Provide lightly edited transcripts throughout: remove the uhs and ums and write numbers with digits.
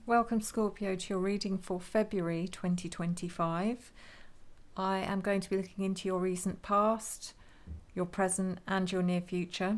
Welcome Scorpio to your reading for February 2025. I am going to be looking into your recent past, your present and your near future.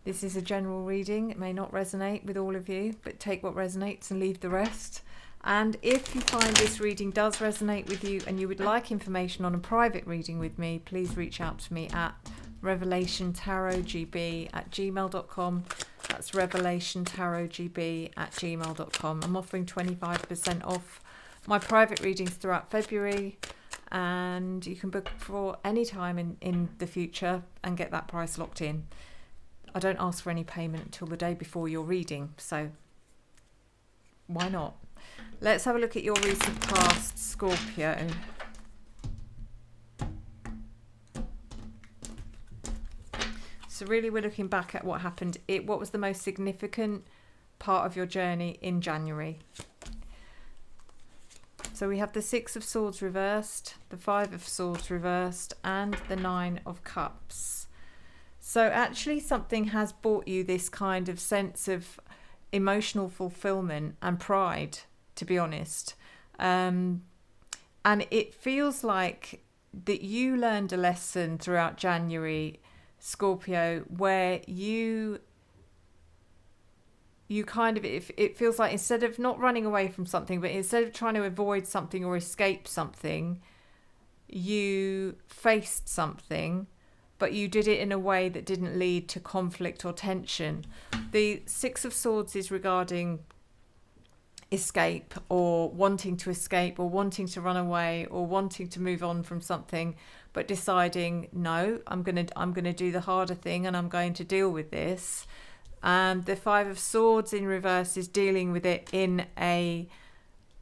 This is a general reading. It may not resonate with all of you, but take what resonates and leave the rest. And if you find this reading does resonate with you and you would like information on a private reading with me, please reach out to me at revelationtarotgb@gmail.com. That's revelationtarotgb@gmail.com. I'm offering 25% off my private readings throughout February, and you can book for any time in the future and get that price locked in. I don't ask for any payment until the day before your reading, so why not? Let's have a look at your recent past, Scorpio. So really we're looking back at what happened. What was the most significant part of your journey in January? So we have the Six of Swords reversed, the Five of Swords reversed, and the Nine of Cups. So actually something has brought you this kind of sense of emotional fulfillment and pride, to be honest. And it feels like that you learned a lesson throughout January, Scorpio, where you kind of, it feels like instead of not running away from something, but instead of trying to avoid something or escape something, you faced something, but you did it in a way that didn't lead to conflict or tension. The Six of Swords is regarding escape, or wanting to escape, or wanting to run away, or wanting to move on from something, but deciding, no, I'm gonna do the harder thing and I'm going to deal with this. The Five of Swords in reverse is dealing with it in a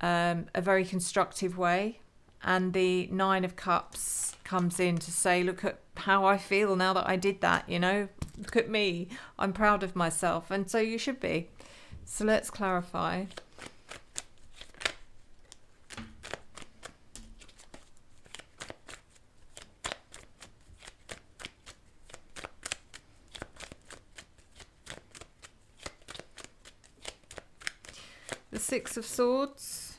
very constructive way, and the Nine of Cups comes in to say, look at how I feel now that I did that, look at me, I'm proud of myself, and so you should be. So let's clarify. The Six of Swords,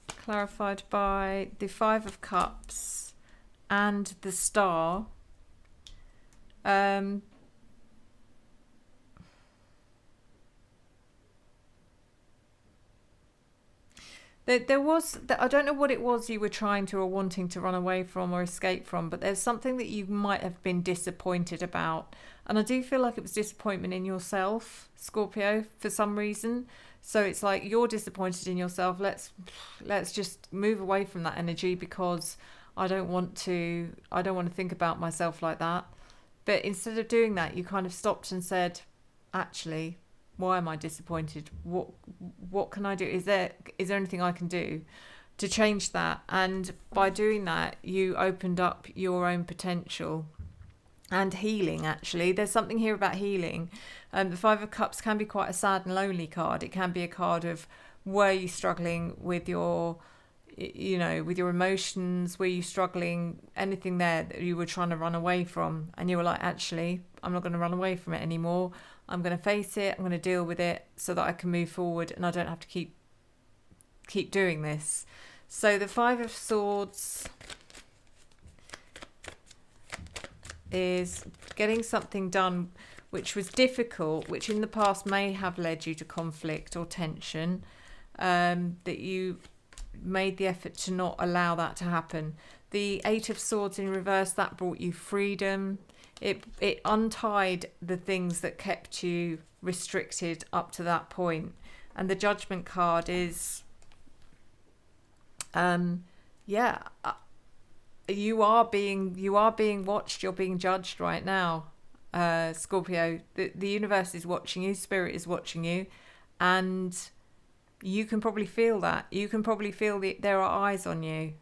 clarified by the Five of Cups and the Star. There was, I don't know what it was you were trying to or wanting to run away from or escape from, but there's something that you might have been disappointed about. And I do feel like it was disappointment in yourself, Scorpio, for some reason. So it's like you're disappointed in yourself. Let's just move away from that energy, because I don't want to think about myself like that. But instead of doing that, you kind of stopped and said, actually, why am I disappointed? What can I do? Is there anything I can do to change that? And by doing that, you opened up your own potential and healing. Actually, there's something here about healing. The Five of Cups can be quite a sad and lonely card. It can be a card of, were you struggling with your with your emotions? Were you struggling, anything there that you were trying to run away from, and you were like, actually, I'm not going to run away from it anymore. I'm going to face it. I'm going to deal with it so that I can move forward and I don't have to keep doing this. So the Five of Swords is getting something done which was difficult, which in the past may have led you to conflict or tension, that you made the effort to not allow that to happen. The Eight of Swords in reverse, that brought you freedom. It untied the things that kept you restricted up to that point. And the Judgment card is, you are being watched, you're being judged right now, Scorpio. The universe is watching you, spirit is watching you, and you can probably feel that. You can probably feel that there are eyes on you,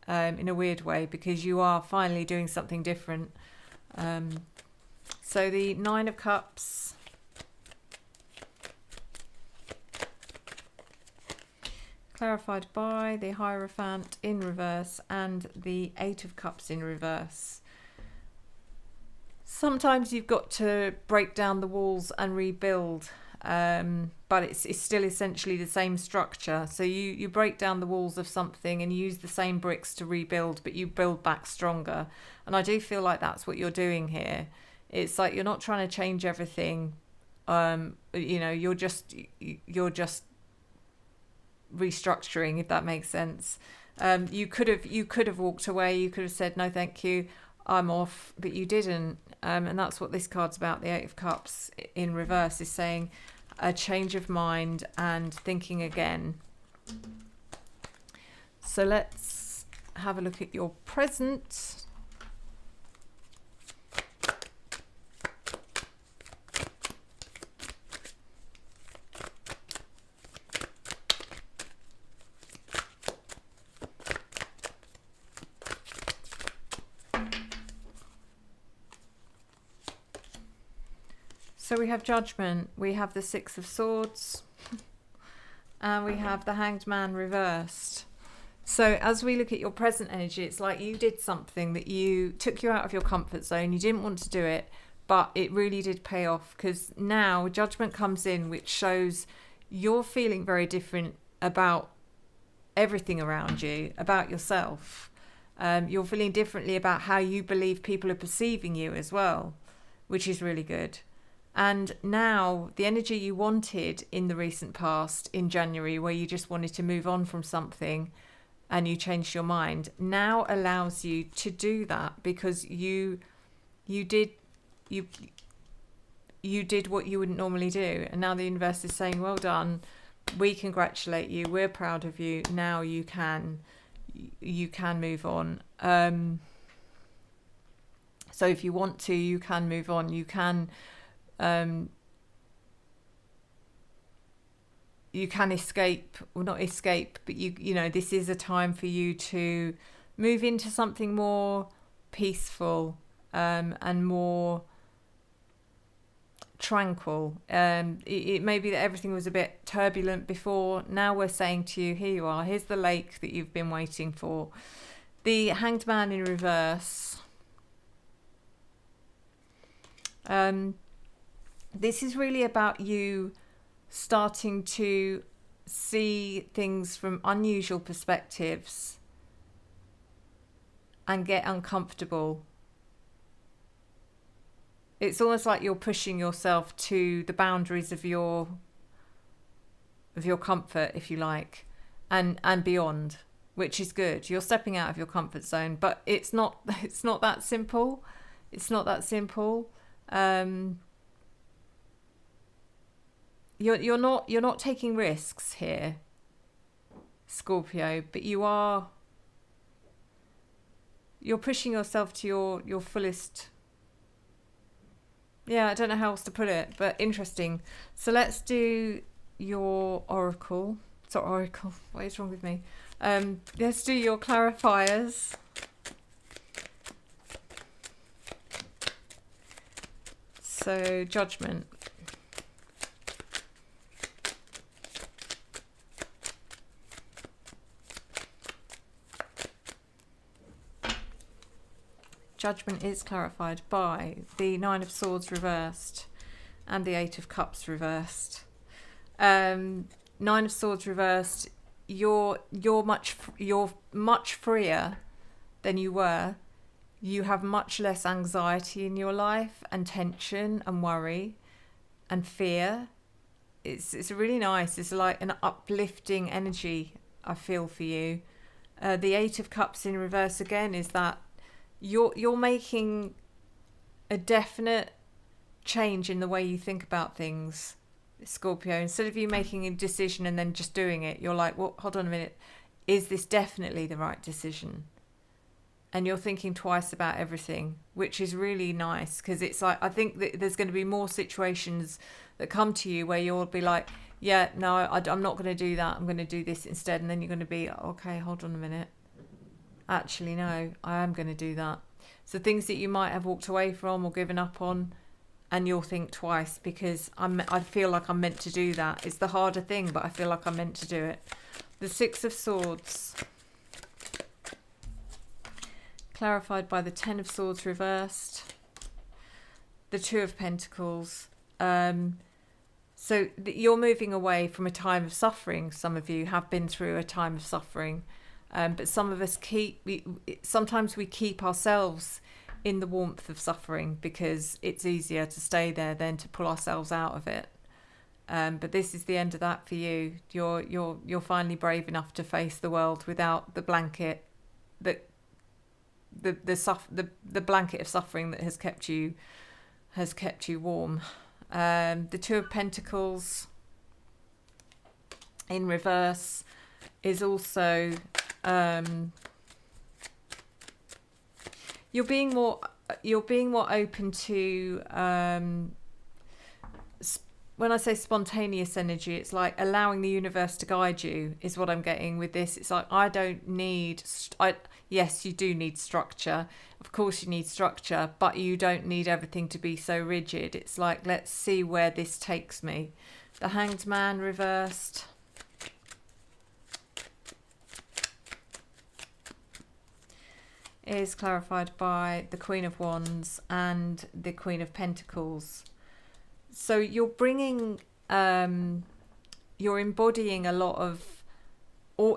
in a weird way, because you are finally doing something different. So the Nine of Cups, clarified by the Hierophant in reverse and the Eight of Cups in reverse. Sometimes you've got to break down the walls and rebuild. but it's still essentially the same structure. So you break down the walls of something and use the same bricks to rebuild, but you build back stronger. And I do feel like that's what you're doing here. It's like you're not trying to change everything. You're just restructuring, if that makes sense. You could have walked away. You could have said no, thank you, I'm off, but you didn't. And that's what this card's about. The Eight of Cups in reverse is saying a change of mind and thinking again. So let's have a look at your present. So we have Judgment, we have the Six of Swords, and we have the Hanged Man reversed. So as we look at your present energy, it's like you did something that took you out of your comfort zone. You didn't want to do it, but it really did pay off, because now Judgment comes in, which shows you're feeling very different about everything around you, about yourself. You're feeling differently about how you believe people are perceiving you as well, which is really good. And now the energy you wanted in the recent past, in January, where you just wanted to move on from something and you changed your mind, now allows you to do that, because you did what you wouldn't normally do. And now the universe is saying, well done, we congratulate you, we're proud of you, now you can move on. So if you want to, you can move on. You can escape, or not escape, but you know, this is a time for you to move into something more peaceful and more tranquil. It may be that everything was a bit turbulent before. Now we're saying to you, here you are, here's the lake that you've been waiting for. The Hanged Man in reverse. This is really about you starting to see things from unusual perspectives and get uncomfortable. It's almost like you're pushing yourself to the boundaries of your comfort, if you like, and beyond, which is good. You're stepping out of your comfort zone, but it's not that simple. It's not that simple. You're not taking risks here, Scorpio, but you're pushing yourself to your fullest. Yeah, I don't know how else to put it, but interesting. So let's do your oracle. Sorry, oracle. What is wrong with me? Let's do your clarifiers. So Judgment. Judgment is clarified by the Nine of Swords reversed and the Eight of Cups reversed. Nine of Swords reversed. You're much freer than you were. You have much less anxiety in your life, and tension and worry and fear. It's really nice. It's like an uplifting energy I feel for you. The Eight of Cups in reverse again is that you're making a definite change in the way you think about things, Scorpio. Instead of you making a decision and then just doing it, you're like, well, hold on a minute, is this definitely the right decision? And you're thinking twice about everything, which is really nice, because it's like, I think that there's going to be more situations that come to you where you'll be like, yeah, no, I'm not going to do that, I'm going to do this instead. And then you're going to be, okay, hold on a minute, actually no, I am going to do that. So things that you might have walked away from or given up on, and you'll think twice, because I feel like I'm meant to do that. It's the harder thing, but I feel like I'm meant to do it. The Six of Swords, clarified by the Ten of Swords reversed, the Two of Pentacles. So you're moving away from a time of suffering. Some of you have been through a time of suffering, but some of us sometimes we keep ourselves in the warmth of suffering because it's easier to stay there than to pull ourselves out of it. But this is the end of that for you. You're finally brave enough to face the world without the blanket, the blanket of suffering that has kept you warm. The Two of Pentacles in reverse is also you're being more open to when I say spontaneous energy, it's like allowing the universe to guide you is what I'm getting with this. It's like I don't need yes, you do need structure. Of course you need structure, but you don't need everything to be so rigid. It's like, let's see where this takes me. The Hanged Man reversed. Is clarified by the Queen of Wands and the Queen of Pentacles. So you're bringing, you're embodying a lot of,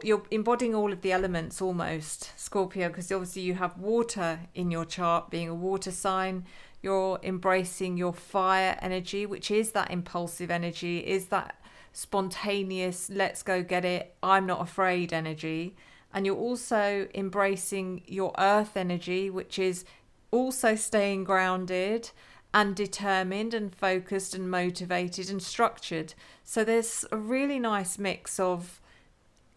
you're embodying all of the elements almost, Scorpio, because obviously you have water in your chart, being a water sign. You're embracing your fire energy, which is that impulsive energy, is that spontaneous, let's go get it, I'm not afraid energy. And you're also embracing your earth energy, which is also staying grounded and determined and focused and motivated and structured. So there's a really nice mix of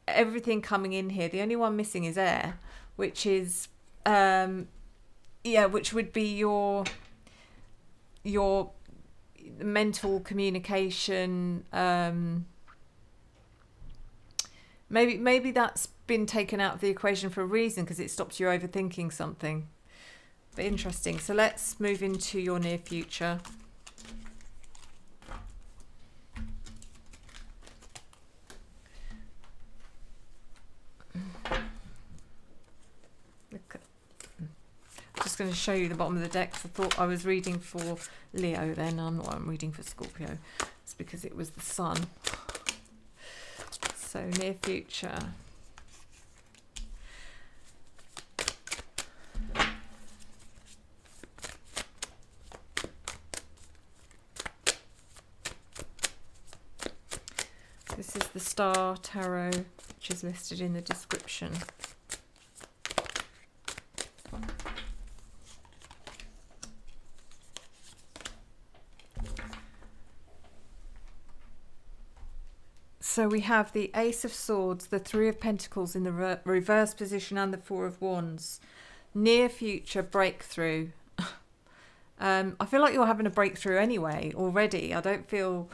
everything coming in here. The only one missing is air, which is which would be your mental communication. Maybe that's been taken out of the equation for a reason, because it stops you overthinking something. But interesting. So let's move into your near future. I'm just going to show you the bottom of the deck. I thought I was reading for Leo then. I'm reading for Scorpio. It's because it was the sun. So near future. This is the Star Tarot, which is listed in the description. So we have the Ace of Swords, the Three of Pentacles in the reverse position, and the Four of Wands. Near future breakthrough. I feel like you're having a breakthrough anyway already. I don't feel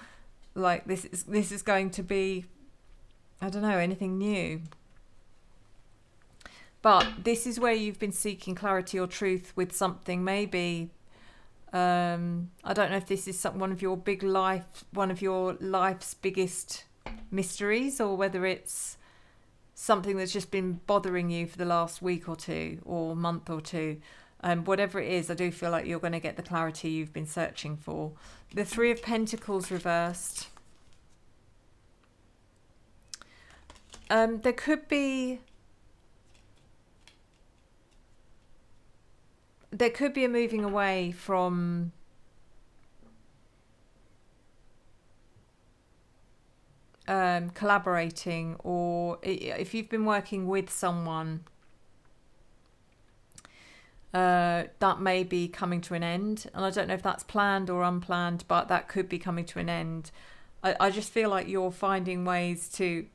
like this is going to be, I don't know, anything new. But this is where you've been seeking clarity or truth with something. Maybe I don't know if this is one of your life's biggest mysteries, or whether it's something that's just been bothering you for the last week or two or month or two. Whatever it is, I do feel like you're going to get the clarity you've been searching for. The Three of Pentacles reversed. There could be a moving away from collaborating, or if you've been working with someone, that may be coming to an end. And I don't know if that's planned or unplanned, but that could be coming to an end. I just feel like you're finding ways to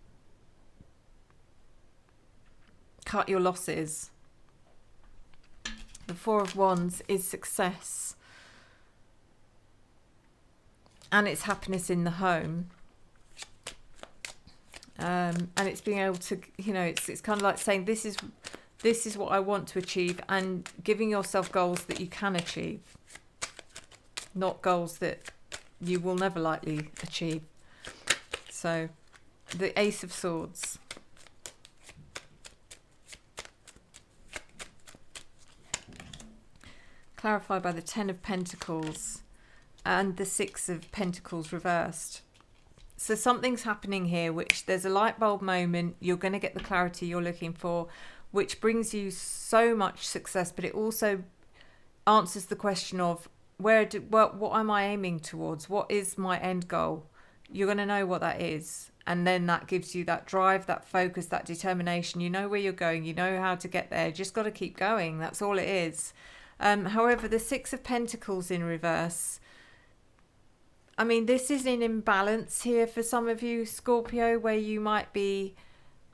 cut your losses. The Four of Wands is success, and it's happiness in the home. And it's being able to, it's kind of like saying, this is what I want to achieve, and giving yourself goals that you can achieve, not goals that you will never likely achieve. So the Ace of Swords. Clarified by the Ten of Pentacles and the Six of Pentacles reversed. So something's happening here, which there's a light bulb moment. You're going to get the clarity you're looking for, which brings you so much success, but it also answers the question of what am I aiming towards? What is my end goal? You're going to know what that is. And then that gives you that drive, that focus, that determination. You know where you're going. You know how to get there. Just got to keep going. That's all it is. However, the Six of Pentacles in reverse, I mean, this is an imbalance here for some of you, Scorpio, where you might be,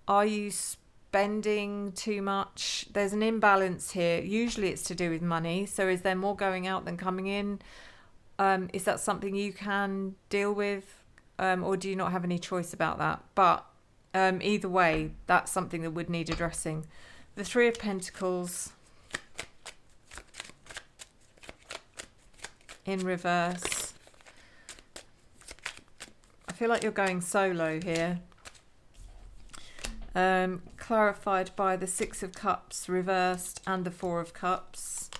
are you spending too much? There's an imbalance here. Usually it's to do with money. So is there more going out than coming in? Is that something you can deal with? Or do you not have any choice about that? But either way, that's something that would need addressing. The Three of Pentacles in reverse. I feel like you're going solo here. Clarified by the Six of Cups reversed and the Four of Cups.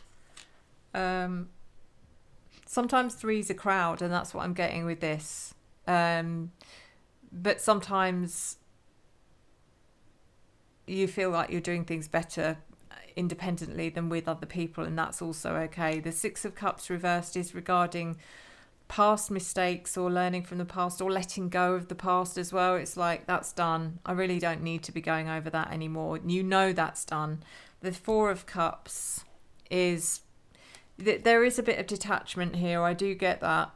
Sometimes three's a crowd, and that's what I'm getting with this. But sometimes you feel like you're doing things better independently than with other people, and that's also okay. The Six of Cups reversed is regarding past mistakes or learning from the past or letting go of the past as well. It's like, that's done. I really don't need to be going over that anymore. You know that's done. The Four of Cups is, there is a bit of detachment here. I do get that.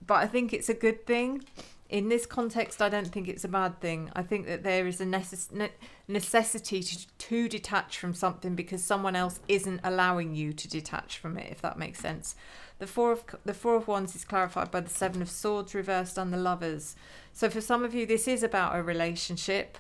But I think it's a good thing. In this context, I don't think it's a bad thing. I think that there is a necessity to detach from something because someone else isn't allowing you to detach from it, if that makes sense. The Four of Wands is clarified by the Seven of Swords reversed and the Lovers. So for some of you, this is about a relationship.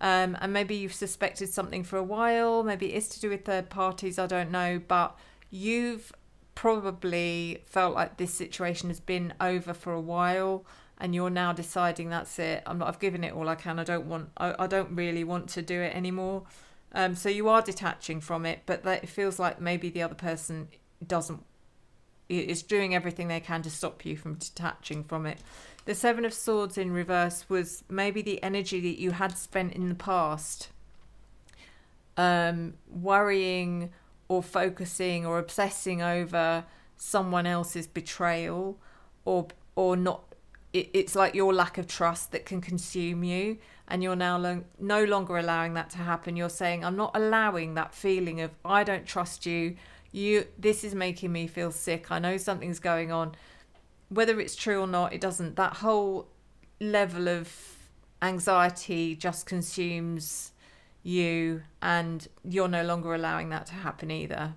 And maybe you've suspected something for a while. Maybe it is to do with third parties. I don't know. But you've probably felt like this situation has been over for a while. And you're now deciding that's it. I've given it all I can. I don't really want to do it anymore. So you are detaching from it, but it feels like maybe the other person is doing everything they can to stop you from detaching from it. The Seven of Swords in reverse was maybe the energy that you had spent in the past, worrying or focusing or obsessing over someone else's betrayal or not. It's like your lack of trust that can consume you, and you're now no longer allowing that to happen. You're saying, I'm not allowing that feeling of, I don't trust you. This is making me feel sick. I know something's going on. Whether it's true or not, it doesn't. That whole level of anxiety just consumes you, and you're no longer allowing that to happen either.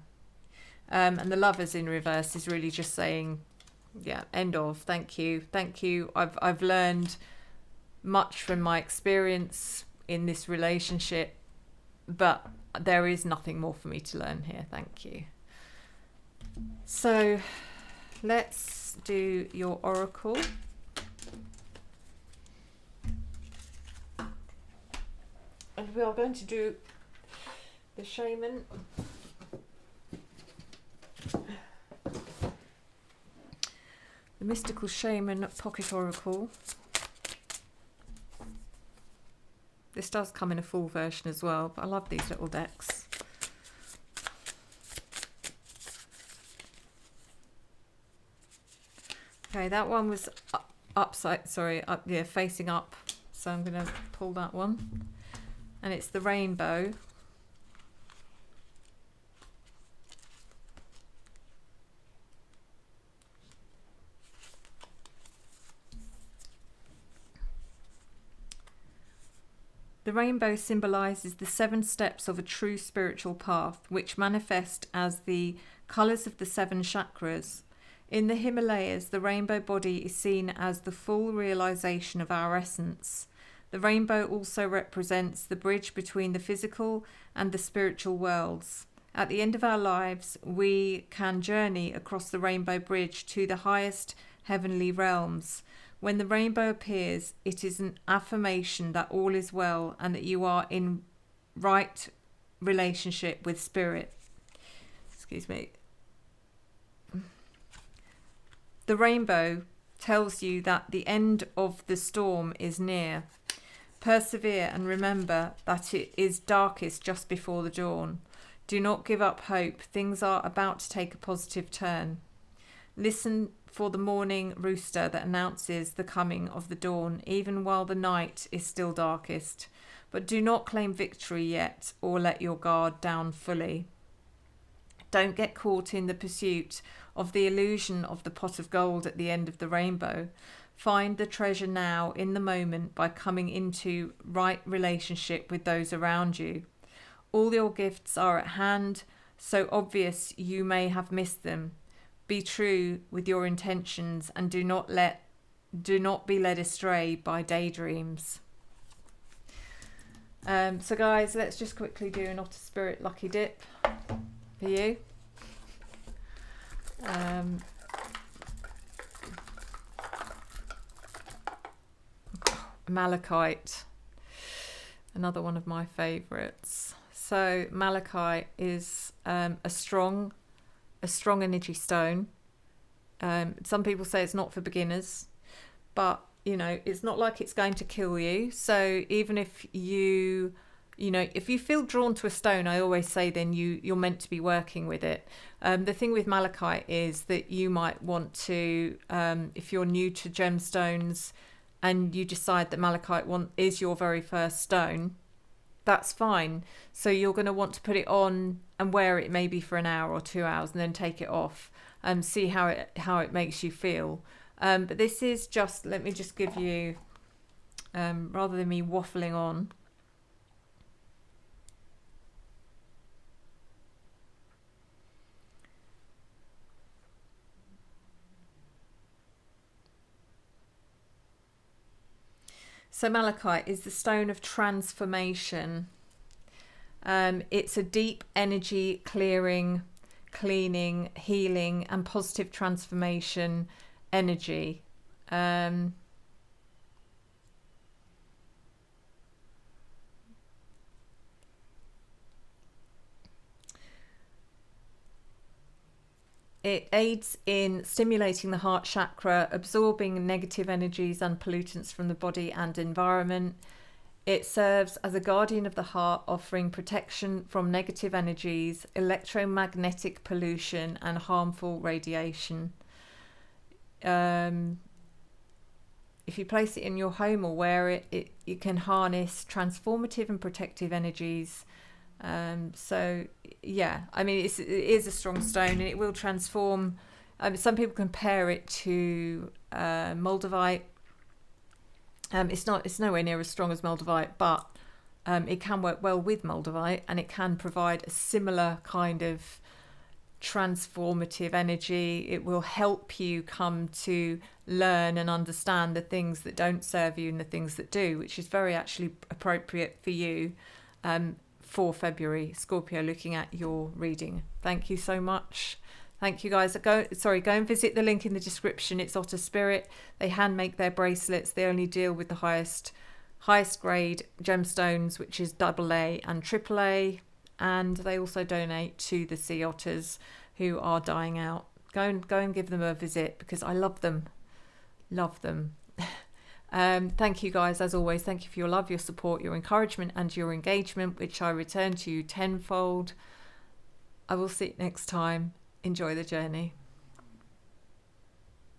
And the Lovers in reverse is really just saying, yeah, end of. Thank you. I've learned much from my experience in this relationship, but there is nothing more for me to learn here. Thank you. So let's do your oracle. And we are going to do the Shaman. The Mystical Shaman Pocket Oracle. This does come in a full version as well, but I love these little decks. Okay, that one was facing up. So I'm going to pull that one. And it's the rainbow. The rainbow symbolises the 7 steps of a true spiritual path, which manifest as the colours of the 7 chakras. In the Himalayas, the rainbow body is seen as the full realisation of our essence. The rainbow also represents the bridge between the physical and the spiritual worlds. At the end of our lives, we can journey across the rainbow bridge to the highest heavenly realms. When the rainbow appears, it is an affirmation that all is well and that you are in right relationship with spirit. Excuse me. The rainbow tells you that the end of the storm is near. Persevere and remember that it is darkest just before the dawn. Do not give up hope. Things are about to take a positive turn. Listen for the morning rooster that announces the coming of the dawn, even while the night is still darkest. But do not claim victory yet or let your guard down fully. Don't get caught in the pursuit of the illusion of the pot of gold at the end of the rainbow. Find the treasure now in the moment by coming into right relationship with those around you. All your gifts are at hand, so obvious you may have missed them. Be true with your intentions and do not be led astray by daydreams. So guys, let's just quickly do an Otter Spirit Lucky Dip for you. Malachite, another one of my favorites. So malachite is a strong energy stone. Some people say it's not for beginners, but you know, it's not like it's going to kill you. So even if if you feel drawn to a stone, I always say then you're meant to be working with it. The thing with malachite is that you might want to, if you're new to gemstones and you decide that malachite is your very first stone, that's fine. So you're going to want to put it on and wear it maybe for an hour or 2 hours and then take it off and see how it makes you feel. But this is just, let me just give you, rather than me waffling on, so malachite is the stone of transformation. It's a deep energy clearing, cleaning, healing and positive transformation energy. It aids in stimulating the heart chakra, absorbing negative energies and pollutants from the body and environment. It serves as a guardian of the heart, offering protection from negative energies, electromagnetic pollution and harmful radiation. If you place it in your home or wear it, you can harness transformative and protective energies. So yeah, I mean, it is a strong stone and it will transform. Some people compare it to moldavite. It's nowhere near as strong as moldavite, but it can work well with moldavite and it can provide a similar kind of transformative energy. It will help you come to learn and understand the things that don't serve you and the things that do, which is very actually appropriate for you for February, Scorpio, looking at your reading. Thank you so much. Thank you guys. Go and visit the link in the description. It's Otter Spirit. They hand make their bracelets. They only deal with the highest grade gemstones, which is AA and AAA. And they also donate to the sea otters who are dying out. Go and give them a visit because I love them. Love them. Thank you guys, as always. Thank you for your love, your support, your encouragement and your engagement, which I return to you tenfold. I will see you next time. Enjoy the journey.